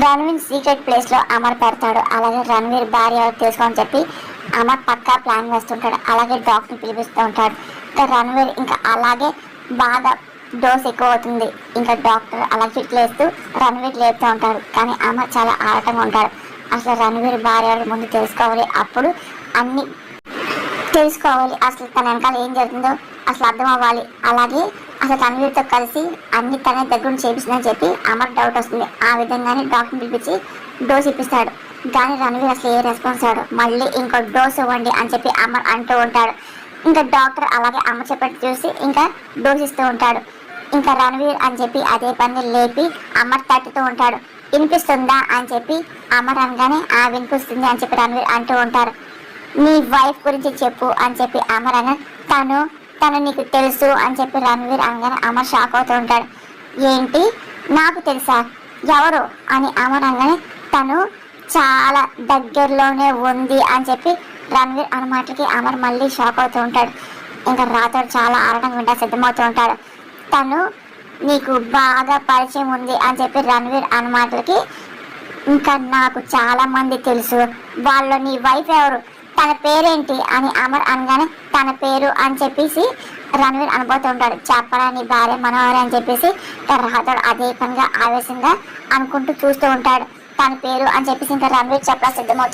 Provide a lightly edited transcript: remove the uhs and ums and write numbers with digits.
Ranveer secret place లో అమర్ పెడతాడు. అలాగే రణవీర్ భార్య తెలుసుకోని చెప్పి అమర్ పక్కా ప్లాన్ వేస్తుంటాడు. అలాగే డాక్టర్ పిలిపిస్తూ ఉంటాడు. ఇంకా రణవీర్ ఇంకా అలాగే బాగా డోస్ ఎక్కువ అవుతుంది. ఇంకా డాక్టర్ అలా ఫిట్ లేస్తూ రణవీర్ లేపుతూ ఉంటాడు. కానీ అమర్ చాలా ఆడటంగా ఉంటాడు. అసలు రణవీర్ భార్య ముందు తెలుసుకోవాలి, అప్పుడు అన్ని తెలుసుకోవాలి, అసలు తన వెనకాల ఏం జరుగుతుందో అసలు అర్థం అవ్వాలి. అలాగే అసలు రణవీర్తో కలిసి అన్ని తనే దగ్గర చేపిస్తుందని చెప్పి అమర్ డౌట్ వస్తుంది. ఆ విధంగానే డాక్టర్ని పిలిపించి డోస్ ఇప్పిస్తాడు. కానీ రణవీర్ అసలు ఏ రెస్పాన్స్ అవ్వడు. మళ్ళీ ఇంకో డోస్ ఇవ్వండి అని చెప్పి అమర్ అంటూ ఉంటాడు. ఇంకా డాక్టర్ అలాగే అమర్ చెప్పట్టు చూసి ఇంకా డోస్ ఇస్తూ ఉంటాడు. ఇంకా రణవీర్ అని చెప్పి అదే పని లేపి అమర్ తట్టుతూ ఉంటాడు. వినిపిస్తుందా అని చెప్పి అమర్ అనగానే వినిపిస్తుంది అని చెప్పి రణవీర్ అంటూ ఉంటారు. నీ వైఫ్ గురించి చెప్పు అని చెప్పి అమర్ అనగా తను నీకు తెలుసు అని చెప్పి రణవీర్ అనగానే అమర్ షాక్ అవుతూ ఉంటాడు. ఏంటి నాకు తెలుసా, ఎవరు అని అమర్ అనగానే తను చాలా దగ్గరలోనే ఉంది అని చెప్పి రణవీర్ అన్న మాటలకి అమర్ మళ్ళీ షాక్ అవుతూ ఉంటాడు. ఇంకా రాతోడు చాలా ఆడటం వింటా సిద్ధమవుతూ ఉంటాడు. తను నీకు బాగా పరిచయం ఉంది అని చెప్పి రణవీర్ అన్న మాటలకి ఇంకా నాకు చాలా మంది తెలుసు, వాళ్ళు నీ వైఫ్ ఎవరు, తన పేరేంటి అని అమర్ అనగానే తన పేరు అని చెప్పేసి రణవీర్ అనబోతూ ఉంటాడు. చెప్పరా నీ భార్య మనోహరి అని చెప్పేసి రాతోడు అదే పనిగా ఆవేశంగా అనుకుంటూ చూస్తూ ఉంటాడు. తన పేరు అని చెప్పేసి ఇంకా రణవీర్ చెప్పలా సిద్ధమవుతూ